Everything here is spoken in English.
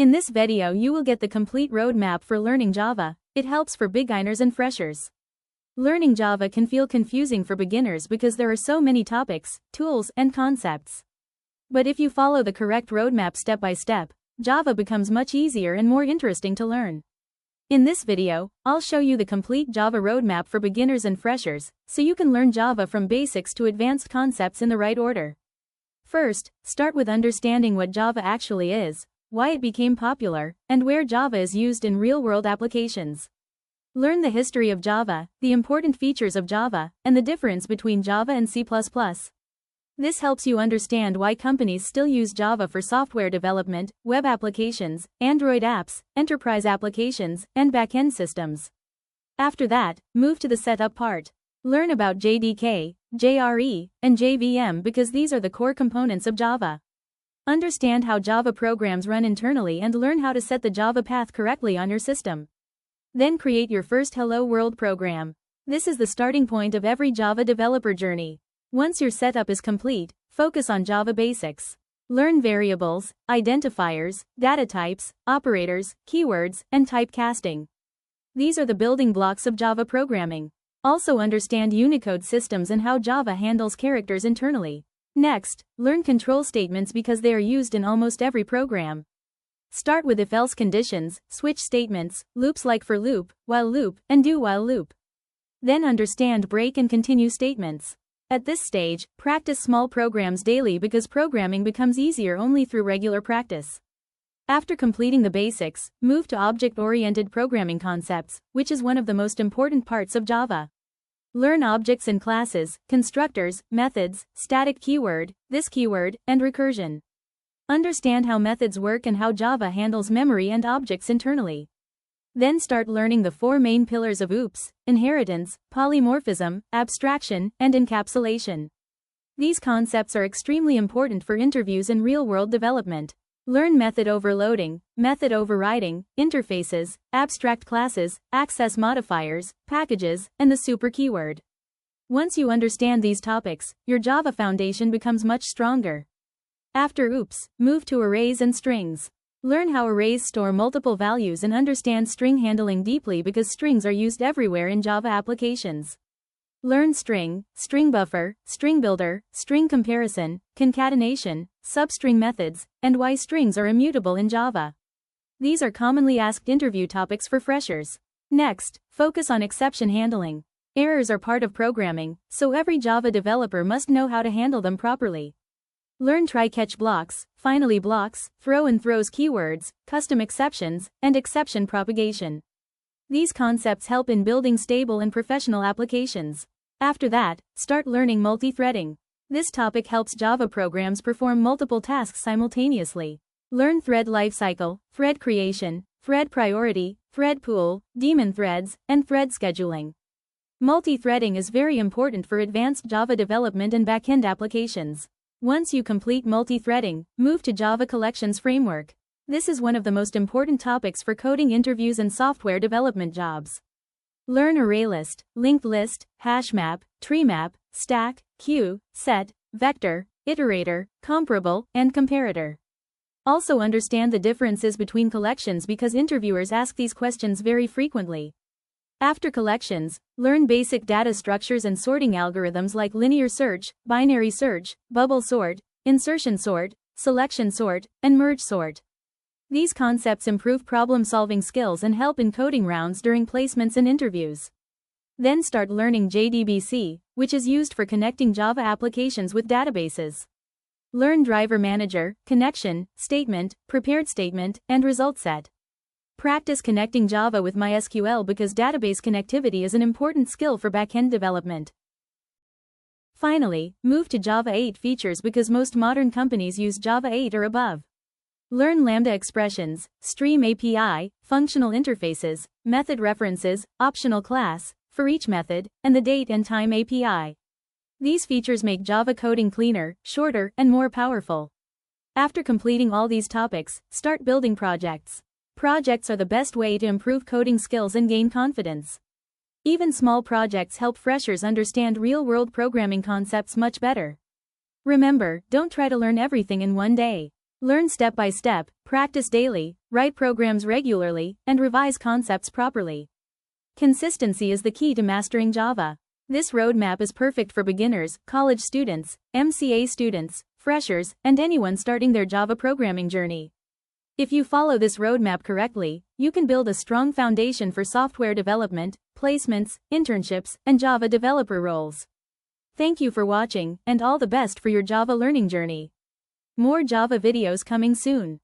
In this video you will get the complete roadmap for learning Java. It helps for beginners and freshers. Learning Java can feel confusing for beginners because there are so many topics, tools, and concepts. But if you follow the correct roadmap step by step, Java becomes much easier and more interesting to learn. In this video, I'll show you the complete Java roadmap for beginners and freshers, so you can learn Java from basics to advanced concepts in the right order. First, start with understanding what Java actually is, why it became popular, and where Java is used in real-world applications. Learn the history of Java, the important features of Java, and the difference between Java and C++. This helps you understand why companies still use Java for software development, web applications, Android apps, enterprise applications, and back-end systems. After that, move to the setup part. Learn about JDK, JRE, and JVM because these are the core components of Java. Understand how Java programs run internally and learn how to set the Java path correctly on your system. Then create your first Hello World program. This is the starting point of every Java developer journey. Once your setup is complete, focus on Java basics. Learn variables, identifiers, data types, operators, keywords, and typecasting. These are the building blocks of Java programming. Also understand Unicode systems and how Java handles characters internally. Next, learn control statements because they are used in almost every program. Start with if-else conditions, switch statements, loops like for loop, while loop, and do-while loop. Then understand break and continue statements. At this stage, practice small programs daily because programming becomes easier only through regular practice. After completing the basics, move to object-oriented programming concepts, which is one of the most important parts of Java. Learn objects and classes, constructors, methods, static keyword, this keyword, and recursion. Understand how methods work and how Java handles memory and objects internally. Then start learning the four main pillars of OOPS, inheritance, polymorphism, abstraction, and encapsulation. These concepts are extremely important for interviews and real-world development. Learn method overloading, method overriding, interfaces, abstract classes, access modifiers, packages, and the super keyword. Once you understand these topics, your Java foundation becomes much stronger. After OOPS, move to arrays and strings. Learn how arrays store multiple values and understand string handling deeply because strings are used everywhere in Java applications. Learn string, string buffer, string builder, string comparison, concatenation, substring methods, and why strings are immutable in Java. These are commonly asked interview topics for freshers. Next, focus on exception handling. Errors are part of programming, so every Java developer must know how to handle them properly. Learn try-catch blocks, finally blocks, throw and throws keywords, custom exceptions, and exception propagation. These concepts help in building stable and professional applications. After that, start learning multithreading. This topic helps Java programs perform multiple tasks simultaneously. Learn thread lifecycle, thread creation, thread priority, thread pool, daemon threads, and thread scheduling. Multithreading is very important for advanced Java development and backend applications. Once you complete multithreading, move to Java Collections Framework. This is one of the most important topics for coding interviews and software development jobs. Learn ArrayList, linked list, HashMap, treemap, stack, queue, set, vector, iterator, comparable, and comparator. Also understand the differences between collections because interviewers ask these questions very frequently. After collections, learn basic data structures and sorting algorithms like linear search, binary search, bubble sort, insertion sort, selection sort, and merge sort. These concepts improve problem-solving skills and help in coding rounds during placements and interviews. Then start learning JDBC, which is used for connecting Java applications with databases. Learn driver manager, connection, statement, prepared statement, and result set. Practice connecting Java with MySQL because database connectivity is an important skill for backend development. Finally, move to Java 8 features because most modern companies use Java 8 or above. Learn Lambda expressions, stream API, functional interfaces, method references, optional class, for each method, and the date and time API. These features make Java coding cleaner, shorter, and more powerful. After completing all these topics, start building projects. Projects are the best way to improve coding skills and gain confidence. Even small projects help freshers understand real-world programming concepts much better. Remember, don't try to learn everything in one day. Learn step by step, practice daily, write programs regularly, and revise concepts properly. Consistency is the key to mastering Java. This roadmap is perfect for beginners, college students, MCA students, freshers, and anyone starting their Java programming journey. If you follow this roadmap correctly, you can build a strong foundation for software development, placements, internships, and Java developer roles. Thank you for watching, and all the best for your Java learning journey. More Java videos coming soon.